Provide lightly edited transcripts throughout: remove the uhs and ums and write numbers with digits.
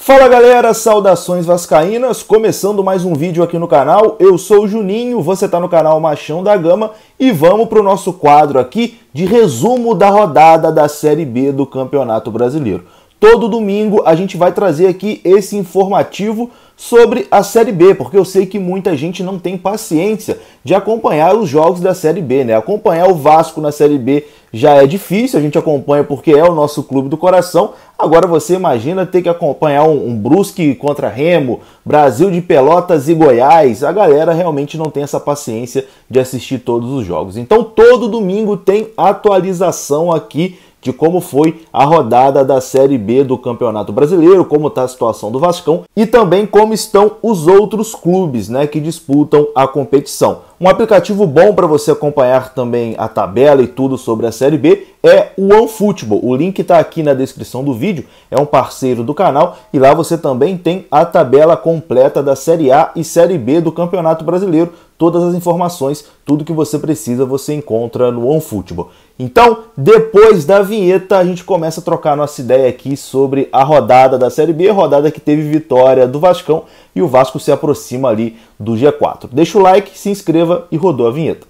Fala galera, saudações vascaínas, começando mais um vídeo aqui no canal. Eu sou o Juninho, você tá no canal Machão da Gama e vamos pro nosso quadro aqui de resumo da rodada da Série B do Campeonato Brasileiro. Todo domingo a gente vai trazer aqui esse informativo sobre a Série B, porque eu sei que muita gente não tem paciência de acompanhar os jogos da Série B, né? Acompanhar o Vasco na Série B já é difícil, a gente acompanha porque é o nosso clube do coração. Agora você imagina ter que acompanhar um Brusque contra Remo, Brasil de Pelotas e Goiás. A galera realmente não tem essa paciência de assistir todos os jogos. Então todo domingo tem atualização aqui de como foi a rodada da Série B do Campeonato Brasileiro, como está a situação do Vascão e também como estão os outros clubes, né, que disputam a competição. Um aplicativo bom para você acompanhar também a tabela e tudo sobre a Série B é o OneFootball. O link está aqui na descrição do vídeo, é um parceiro do canal e lá você também tem a tabela completa da Série A e Série B do Campeonato Brasileiro. Todas as informações, tudo que você precisa você encontra no OneFootball. Então, depois da vinheta, a gente começa a trocar nossa ideia aqui sobre a rodada da Série B, a rodada que teve vitória do Vascão e o Vasco se aproxima ali do G4. Deixa o like, se inscreva e rodou a vinheta.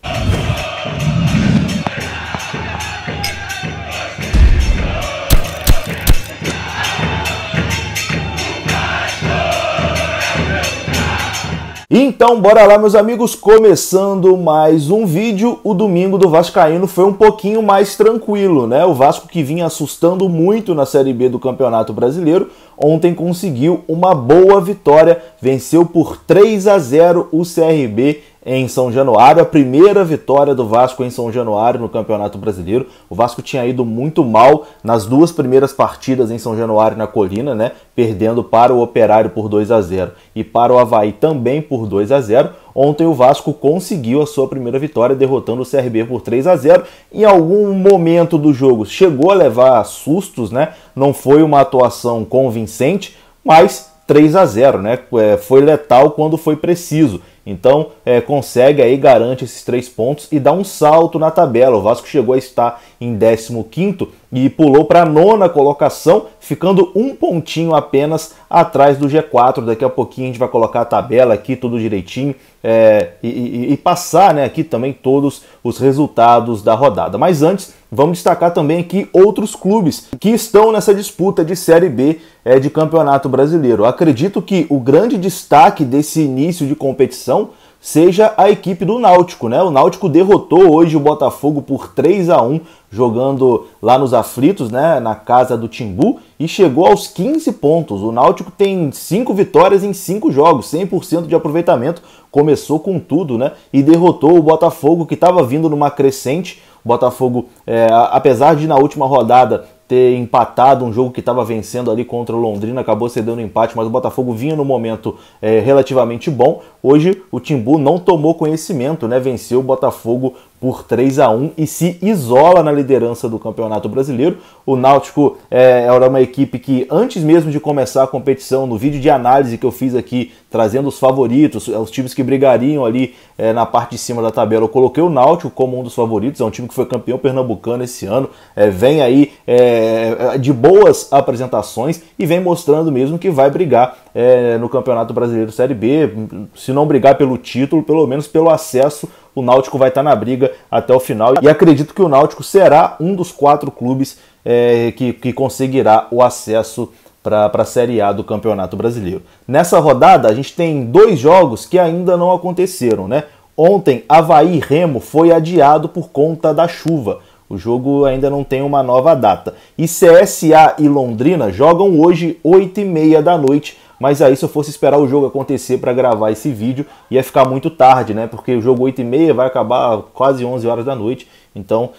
Então, bora lá, meus amigos, começando mais um vídeo. O domingo do Vascaíno foi um pouquinho mais tranquilo, né? O Vasco, que vinha assustando muito na Série B do Campeonato Brasileiro, ontem conseguiu uma boa vitória, venceu por 3-0 o CRB em São Januário, a primeira vitória do Vasco em São Januário no Campeonato Brasileiro. O Vasco tinha ido muito mal nas duas primeiras partidas em São Januário na Colina, né? Perdendo para o Operário por 2-0 e para o Avaí também por 2-0. Ontem o Vasco conseguiu a sua primeira vitória, derrotando o CRB por 3-0. Em algum momento do jogo chegou a levar sustos, né? Não foi uma atuação convincente, mas 3-0, né? Foi letal quando foi preciso. Então consegue aí, garante esses 3 pontos e dá um salto na tabela. O Vasco chegou a estar em 15º e pulou para a 9ª colocação, ficando um pontinho apenas atrás do G4. Daqui a pouquinho a gente vai colocar a tabela aqui, tudo direitinho, e passar, né, aqui também todos os resultados da rodada. Mas antes, vamos destacar também aqui outros clubes que estão nessa disputa de Série B de Campeonato Brasileiro. Acredito que o grande destaque desse início de competição seja a equipe do Náutico, né? O Náutico derrotou hoje o Botafogo por 3-1, jogando lá nos Aflitos, né, na casa do Timbu, e chegou aos 15 pontos. O Náutico tem 5 vitórias em 5 jogos, 100% de aproveitamento, começou com tudo, né, e derrotou o Botafogo, que estava vindo numa crescente. O Botafogo, apesar de na última rodada ter empatado um jogo que estava vencendo ali contra o Londrina, acabou cedendo um empate, mas o Botafogo vinha no momento relativamente bom. Hoje o Timbu não tomou conhecimento, né? Venceu o Botafogo por 3-1 e se isola na liderança do Campeonato Brasileiro. O Náutico era uma equipe que, antes mesmo de começar a competição, no vídeo de análise que eu fiz aqui, trazendo os favoritos, os times que brigariam ali na parte de cima da tabela, eu coloquei o Náutico como um dos favoritos. É um time que foi campeão pernambucano esse ano, vem aí de boas apresentações e vem mostrando mesmo que vai brigar no Campeonato Brasileiro Série B. Se não brigar pelo título, pelo menos pelo acesso, o Náutico vai estar na briga até o final. E acredito que o Náutico será um dos 4 clubes que conseguirá o acesso para a Série A do Campeonato Brasileiro. Nessa rodada, a gente tem 2 jogos que ainda não aconteceram, né? Ontem, Avaí e Remo foi adiado por conta da chuva. O jogo ainda não tem uma nova data. E CSA e Londrina jogam hoje 8h30 da noite. Mas aí, se eu fosse esperar o jogo acontecer para gravar esse vídeo, ia ficar muito tarde, né? Porque o jogo 8h30 vai acabar quase 11 horas da noite. Então,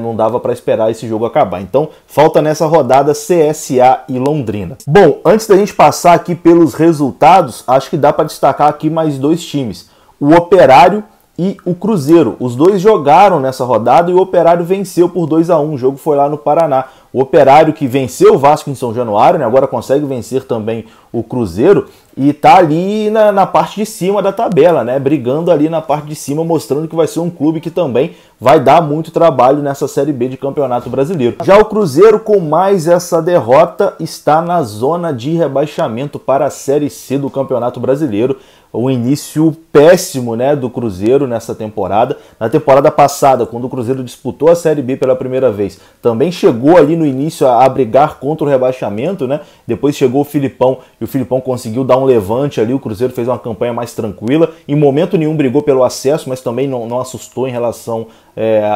não dava para esperar esse jogo acabar. Então, falta nessa rodada CSA e Londrina. Bom, antes da gente passar aqui pelos resultados, acho que dá para destacar aqui mais 2 times. O Operário e o Cruzeiro. Os dois jogaram nessa rodada e o Operário venceu por 2-1. O jogo foi lá no Paraná. O Operário, que venceu o Vasco em São Januário, né, agora consegue vencer também o Cruzeiro e tá ali na parte de cima da tabela, né, brigando ali na parte de cima, mostrando que vai ser um clube que também vai dar muito trabalho nessa Série B de Campeonato Brasileiro. Já o Cruzeiro, com mais essa derrota, está na zona de rebaixamento para a Série C do Campeonato Brasileiro. Um início péssimo, né, do Cruzeiro nessa temporada. Na temporada passada, quando o Cruzeiro disputou a Série B pela primeira vez, também chegou ali no início a brigar contra o rebaixamento, né? Depois chegou o Filipão e o Filipão conseguiu dar um levante ali. O Cruzeiro fez uma campanha mais tranquila. Em momento nenhum brigou pelo acesso, mas também não assustou em relação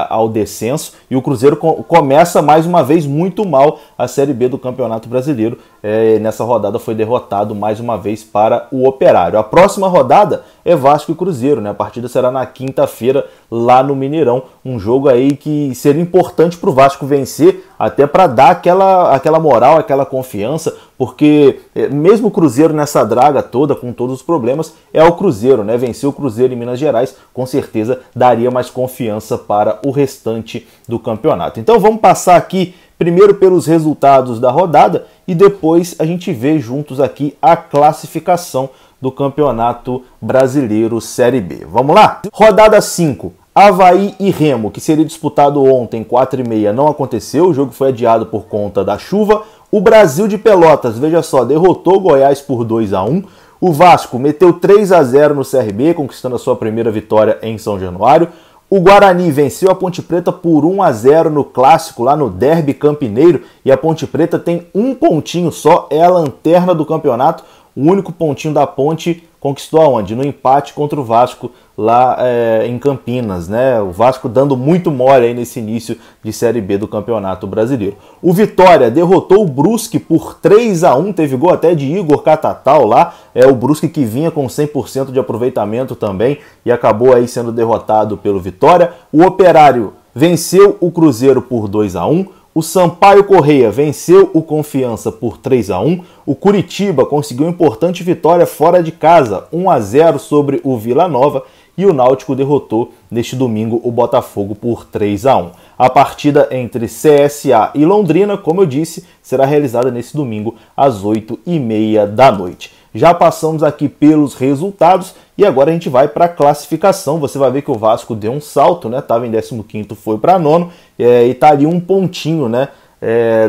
ao descenso. E o Cruzeiro começa mais uma vez muito mal a Série B do Campeonato Brasileiro. Nessa rodada foi derrotado mais uma vez para o Operário. A próxima rodada é Vasco e Cruzeiro, né? A partida será na quinta-feira lá no Mineirão. Um jogo aí que seria importante para o Vasco vencer, até para dar aquela moral, aquela confiança, porque mesmo o Cruzeiro nessa draga toda, com todos os problemas, é o Cruzeiro, né? Vencer o Cruzeiro em Minas Gerais, com certeza daria mais confiança para o restante do campeonato. Então vamos passar aqui primeiro pelos resultados da rodada e depois a gente vê juntos aqui a classificação do Campeonato Brasileiro Série B. Vamos lá? Rodada 5. Avaí e Remo, que seria disputado ontem, 4h30, não aconteceu. O jogo foi adiado por conta da chuva. O Brasil de Pelotas, veja só, derrotou o Goiás por 2-1. O Vasco meteu 3-0 no CRB, conquistando a sua primeira vitória em São Januário. O Guarani venceu a Ponte Preta por 1-0 no Clássico, lá no Derby Campineiro. E a Ponte Preta tem um pontinho só, é a lanterna do campeonato. O único pontinho da Ponte conquistou aonde? No empate contra o Vasco lá em Campinas, né? O Vasco dando muito mole aí nesse início de Série B do Campeonato Brasileiro. O Vitória derrotou o Brusque por 3-1, teve gol até de Igor Catatal lá. O Brusque que vinha com 100% de aproveitamento também e acabou aí sendo derrotado pelo Vitória. O Operário venceu o Cruzeiro por 2-1. O Sampaio Corrêa venceu o Confiança por 3-1. O Curitiba conseguiu importante vitória fora de casa, 1-0 sobre o Vila Nova. E o Náutico derrotou neste domingo o Botafogo por 3-1. A partida entre CSA e Londrina, como eu disse, será realizada nesse domingo às 8h30 da noite. Já passamos aqui pelos resultados e agora a gente vai para a classificação. Você vai ver que o Vasco deu um salto, né? Estava em 15º, foi para 9º e está ali um pontinho, né?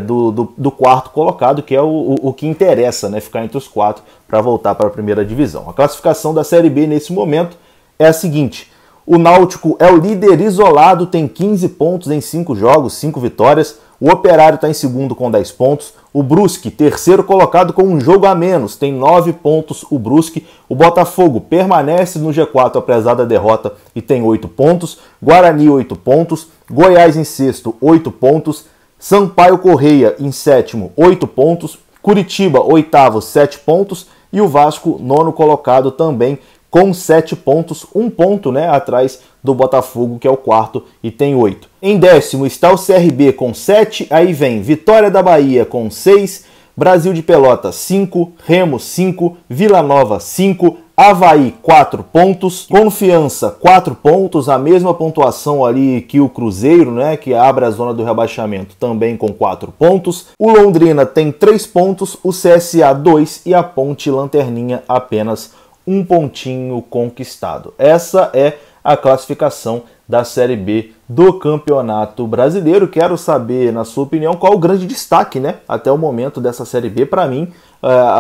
Do quarto colocado, que é o que interessa, né? Ficar entre os 4 para voltar para a primeira divisão. A classificação da Série B nesse momento é a seguinte: o Náutico é o líder isolado, tem 15 pontos em 5 jogos, 5 vitórias. O Operário está em segundo com 10 pontos. O Brusque, terceiro colocado com um jogo a menos, tem 9 pontos o Brusque. O Botafogo permanece no G4 apesar da derrota e tem 8 pontos. Guarani, 8 pontos. Goiás em sexto, 8 pontos. Sampaio Corrêa em sétimo, 8 pontos. Curitiba, oitavo, 7 pontos. E o Vasco, nono colocado também, com 7 pontos, 1 ponto, né, atrás do Botafogo, que é o quarto, e tem 8. Em décimo está o CRB com 7, aí vem Vitória da Bahia com 6, Brasil de Pelotas 5, Remo 5, Vila Nova 5, Avaí 4 pontos, Confiança 4 pontos, a mesma pontuação ali que o Cruzeiro, né, que abre a zona do rebaixamento, também com 4 pontos. O Londrina tem 3 pontos, o CSA 2 e a Ponte Lanterninha apenas 1 pontinho conquistado. Essa é a classificação da Série B do Campeonato Brasileiro. Quero saber, na sua opinião, qual o grande destaque, né, até o momento dessa Série B. Para mim,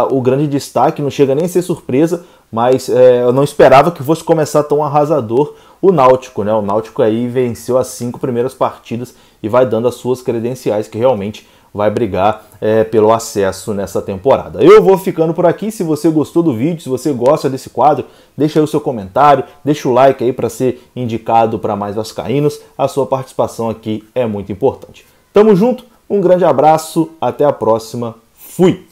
o grande destaque, não chega nem a ser surpresa, mas eu não esperava que fosse começar tão arrasador o Náutico, né? O Náutico aí venceu as 5 primeiras partidas e vai dando as suas credenciais, que realmente vai brigar pelo acesso nessa temporada. Eu vou ficando por aqui. Se você gostou do vídeo, se você gosta desse quadro, deixa aí o seu comentário, deixa o like aí para ser indicado para mais vascaínos. A sua participação aqui é muito importante. Tamo junto, um grande abraço, até a próxima, fui!